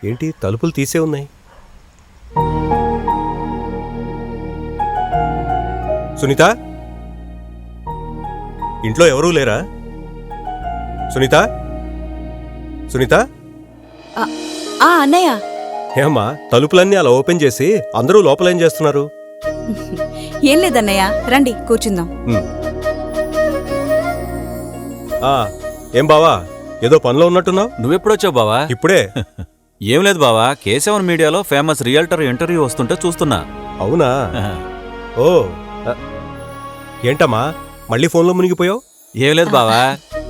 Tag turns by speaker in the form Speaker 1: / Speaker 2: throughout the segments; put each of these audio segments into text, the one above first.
Speaker 1: ఏంటి తలుపులు తీసే ఉన్నాయి? సునీత, ఇంట్లో ఎవరూ లేరా? సునీత, సునీత.
Speaker 2: అన్నయ్య.
Speaker 1: ఏమ్మా, తలుపులన్నీ అలా ఓపెన్ చేసి అందరూ లోపలేం చేస్తున్నారు?
Speaker 2: ఏం లేదన్నయ్య, రండి కూర్చుందాం.
Speaker 1: ఏం బావా, ఏదో పనిలో ఉన్నట్టున్నావు?
Speaker 3: నువ్వెప్పుడొచ్చావు బావా?
Speaker 1: ఇప్పుడే.
Speaker 3: ఏం లేదు బావా, K7 మీడియాలో ఫేమస్ రియల్టర్ ఇంటర్వ్యూ వస్తుంటే చూస్తున్నా.
Speaker 1: అవునా? ఓ, ఏంటమ్మా మళ్ళీ ఫోన్లో మునిగిపోయావు?
Speaker 3: ఏం లేదు బావా,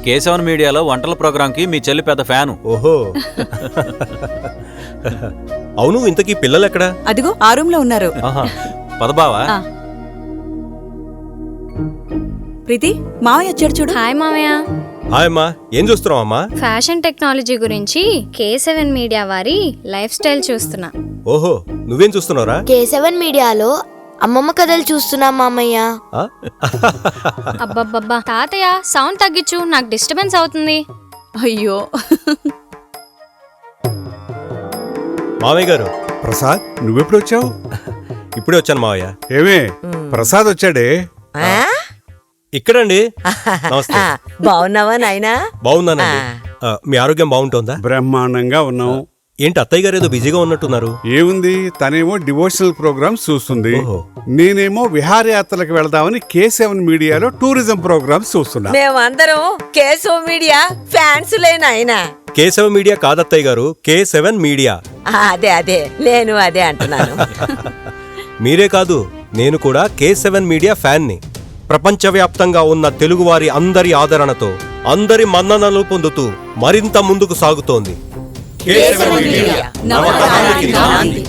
Speaker 3: K7 మీడియాలో వంటల ప్రోగ్రాంకి మీ చెల్లి పెద్ద ఫ్యాను.
Speaker 1: ఓహో. అవును, ఇంతకీ పిల్లలెక్కడా?
Speaker 2: అదిగో ఆ రూమ్ లో ఉన్నారు.
Speaker 3: పద బావా.
Speaker 2: ప్రీతి, మావయ్య వచ్చాడు చూడు.
Speaker 4: హాయ్ మావయ్య.
Speaker 1: హాయ్ అమ్మా, ఏం చూస్తున్నావు అమ్మా?
Speaker 4: ఫ్యాషన్ టెక్నాలజీ గురించి K7 మీడియా వారి లైఫ్ స్టైల్ చూస్తున్నా.
Speaker 1: ఓహో, నువ్వేం చూస్తున్నావురా?
Speaker 5: K7 మీడియాలో అమ్మమ్మ కథలు చూస్తున్నా మామయ్య.
Speaker 4: అబ్బబ్బబ్బా తాతయ్య, సౌండ్ తగ్గించు, నాకు డిస్టర్బెన్స్ అవుతుంది.
Speaker 2: అయ్యో.
Speaker 1: మామయ్య గారు.
Speaker 6: ప్రసాద్, నువ్వెప్పుడు వచ్చావు?
Speaker 1: ఇప్పుడే వచ్చాను మావయ్య.
Speaker 6: ఏమే ప్రసాద్ వచ్చాడే?
Speaker 1: ఇక్కడండి. నమస్తే.
Speaker 7: బాగున్నావా నాయనా?
Speaker 1: బాగున్నానండి. మీ ఆరోగ్యం బాగుంటుందా?
Speaker 6: బ్రహ్మాండంగా ఉన్నావు.
Speaker 1: ఏంటి అత్తయ్య గారు ఏదో బిజీగా ఉన్నట్టున్నారు?
Speaker 6: ఏముంది, తనేమో డివోషనల్ ప్రోగ్రామ్స్ చూస్తుంది,
Speaker 1: ఓహో.
Speaker 6: నేనేమో విహారయాత్రలకు వెళదామని K7 మీడియాలో టూరిజం ప్రోగ్రామ్స్ చూస్తున్నా.
Speaker 7: మేమందరం K7 మీడియా ఫ్యాన్స్ లేనాయనా.
Speaker 1: K7 మీడియా కాదత్తయ్య గారు, K7 మీడియా.
Speaker 7: అదే నేను అదే అంటున్నాను.
Speaker 1: మీరే కాదు, నేను కూడా K7 మీడియా ఫ్యాన్ని. ప్రపంచవ్యాప్తంగా ఉన్న తెలుగువారి అందరి ఆదరణతో, అందరి మన్ననలు పొందుతూ మరింత ముందుకు సాగుతోంది.
Speaker 2: K7 మీడియా నవతరానికి నాంది.